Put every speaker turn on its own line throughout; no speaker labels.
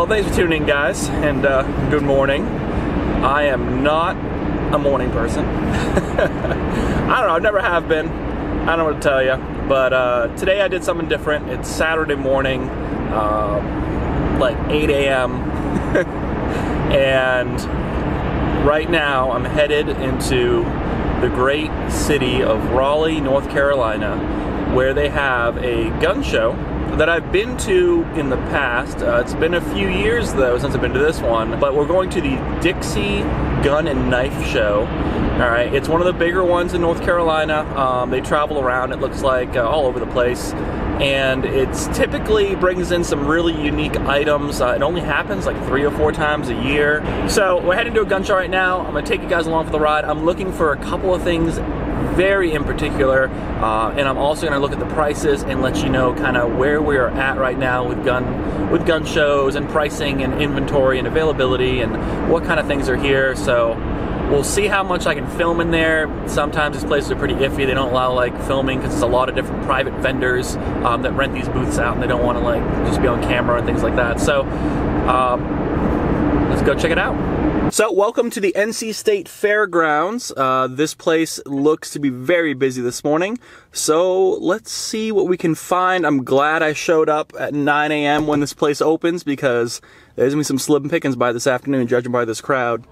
Well, thanks for tuning in, guys, and good morning. I am not a morning person. I don't know, I never have been. I don't know what to tell you, but today I did something different. It's Saturday morning, like 8 a.m. and right now I'm headed into the great city of Raleigh, North Carolina, where they have a gun show that I've been to in the past. It's been a few years though since I've been to this one, but we're going to the Dixie Gun and Knife Show. Alright, it's one of the bigger ones in North Carolina. They travel around, it looks like, all over the place. And it's typically brings in some really unique items. It only happens like 3 or 4 times a year. So we're heading to a gun show right now. I'm gonna take you guys along for the ride. I'm looking for a couple of things very in particular, and I'm also gonna look at the prices and let you know kind of where we're at right now with gun shows and pricing and inventory and availability and what kind of things are here. So we'll see how much I can film in there. Sometimes these places are pretty iffy. They don't allow like filming because there's a lot of different private vendors that rent these booths out and they don't want to like just be on camera and things like that. So let's go check it out. So welcome to the NC State Fairgrounds. This place looks to be very busy this morning. So let's see what we can find. I'm glad I showed up at 9 a.m. when this place opens because there's gonna be some slim pickings by this afternoon, judging by this crowd.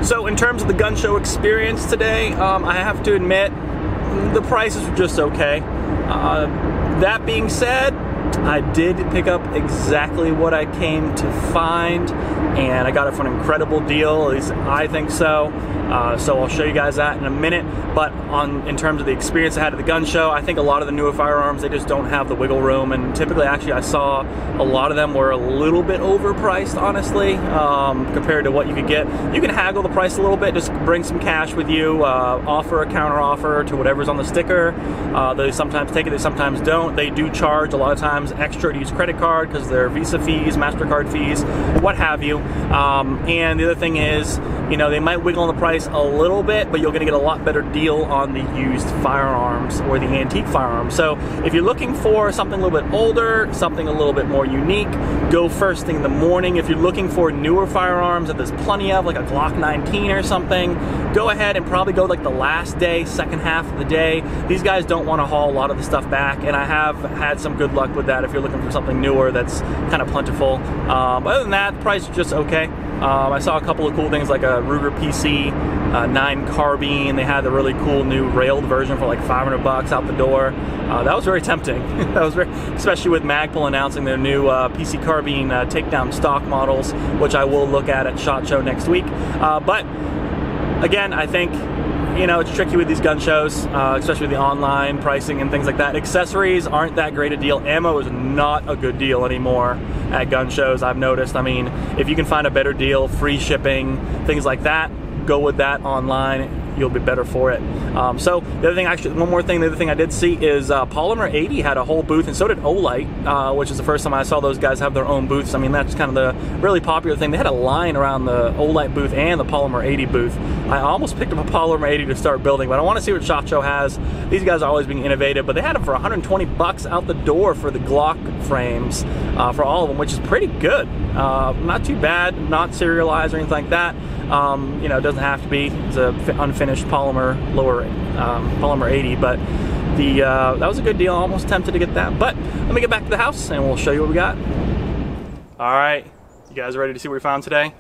So in terms of the gun show experience today, I have to admit, the prices were just okay. That being said, I did pick up exactly what I came to find, and I got it for an incredible deal, at least I think so. So I'll show you guys that in a minute. But in terms of the experience I had at the gun show, I think a lot of the newer firearms, they just don't have the wiggle room, and typically actually I saw a lot of them were a little bit overpriced, honestly, compared to what you could get. You can haggle the price a little bit, just bring some cash with you, offer a counter offer to whatever's on the sticker. They sometimes take it, they sometimes don't. They do charge a lot of times extra to use credit card because they're Visa fees, MasterCard fees, what have you. And the other thing is, you know, they might wiggle on the price a little bit, but you're going to get a lot better deal on the used firearms or the antique firearms. So if you're looking for something a little bit older, something a little bit more unique, go first thing in the morning. If you're looking for newer firearms that there's plenty of, like a Glock 19 or something, go ahead and probably go like the last day, second half of the day. These guys don't want to haul a lot of the stuff back, and I have had some good luck with that if you're looking for something newer that's kind of plentiful. But other than that, the price is just okay. I saw a couple of cool things like a Ruger PC 9 carbine. They had the really cool new railed version for like $500 out the door. That was very tempting. That was very, especially with Magpul announcing their new PC carbine takedown stock models, which I will look at SHOT Show next week. But again, I think, you know, it's tricky with these gun shows, especially with the online pricing and things like that. Accessories aren't that great a deal. Ammo is not a good deal anymore at gun shows, I've noticed. I mean, if you can find a better deal, free shipping, things like that, go with that online. You'll be better for it. So the other thing, actually, one more thing, the other thing I did see is Polymer 80 had a whole booth, and so did Olight, which is the first time I saw those guys have their own booths. I mean, that's kind of the really popular thing. They had a line around the Olight booth and the Polymer 80 booth. I almost picked up a Polymer 80 to start building, but I want to see what SHOT Show has. These guys are always being innovative, but they had them for $120 out the door for the Glock frames for all of them, which is pretty good. Not too bad, not serialized or anything like that. You know, it doesn't have to be. It's a unfinished polymer Polymer 80, but that was a good deal. Almost tempted to get that, but let me get back to the house and we'll show you what we got. All right, you guys ready to see what we found today?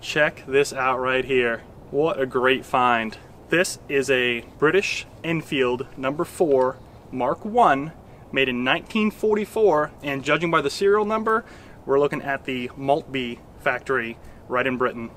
Check this out right here. What a great find. This is a British Enfield number 4 Mark I, made in 1944, and judging by the serial number, we're looking at the Maltby factory right in Britain.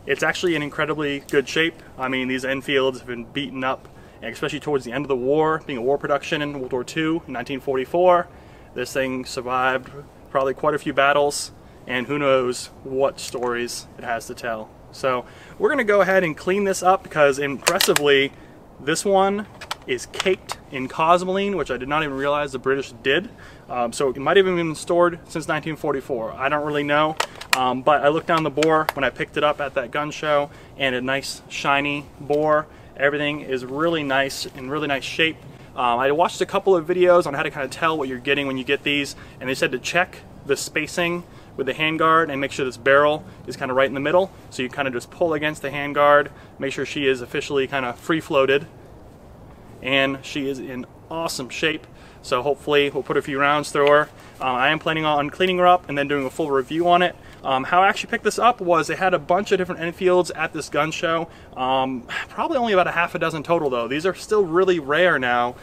It's actually in incredibly good shape. I mean, these Enfields have been beaten up, especially towards the end of the war, being a war production in World War II in 1944. This thing survived probably quite a few battles, and who knows what stories it has to tell. So we're gonna go ahead and clean this up because impressively, this one is caked in cosmoline, which I did not even realize the British did. So it might have even been stored since 1944. I don't really know, but I looked down the bore when I picked it up at that gun show, and a nice shiny bore. Everything is really nice, in really nice shape. I watched a couple of videos on how to kind of tell what you're getting when you get these, and they said to check the spacing with the handguard and make sure this barrel is kind of right in the middle. So you kind of just pull against the handguard, make sure she is officially kind of free-floated, and she is in awesome shape. So hopefully we'll put a few rounds through her. I am planning on cleaning her up and then doing a full review on it. How I actually picked this up was they had a bunch of different Enfields at this gun show. Probably only about a half a dozen total though. These are still really rare now,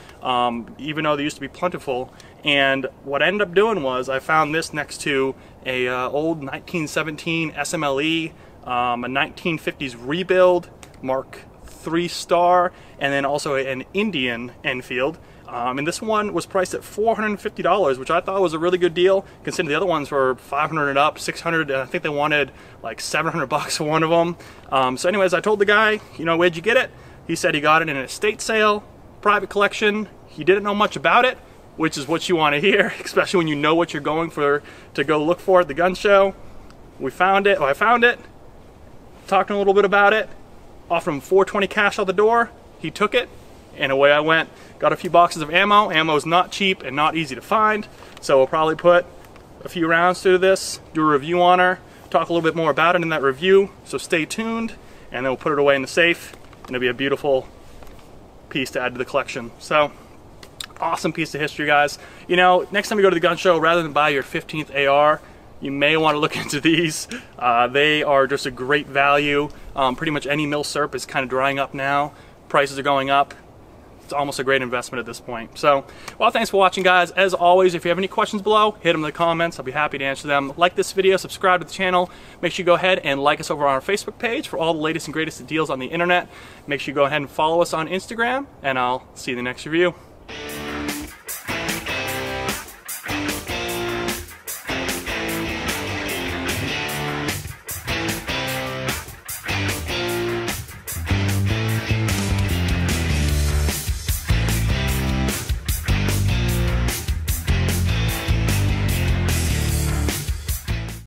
even though they used to be plentiful. And what I ended up doing was I found this next to a old 1917 SMLE, a 1950s rebuild, Mark III Star, and then also an Indian Enfield. And this one was priced at $450, which I thought was a really good deal, considering the other ones were $500 and up, $600, and I think they wanted like $700 for one of them. So anyways, I told the guy, you know, where'd you get it? He said he got it in an estate sale, private collection. He didn't know much about it, which is what you want to hear, especially when you know what you're going for to go look for at the gun show. We found it, I found it, talked a little bit about it, offered him $420 cash out the door. He took it, and away I went. Got a few boxes of ammo. Ammo is not cheap and not easy to find, so we'll probably put a few rounds through this, do a review on her, talk a little bit more about it in that review, so stay tuned, and then we'll put it away in the safe, and it'll be a beautiful piece to add to the collection. So, awesome piece of history, guys. You know, next time you go to the gun show, rather than buy your 15th AR, you may want to look into these. They are just a great value. Pretty much any mil-serp is kind of drying up now. Prices are going up. It's almost a great investment at this point. So, well, thanks for watching, guys. As always, if you have any questions below, hit them in the comments. I'll be happy to answer them. Like this video, subscribe to the channel. Make sure you go ahead and like us over on our Facebook page for all the latest and greatest deals on the internet. Make sure you go ahead and follow us on Instagram, and I'll see you in the next review.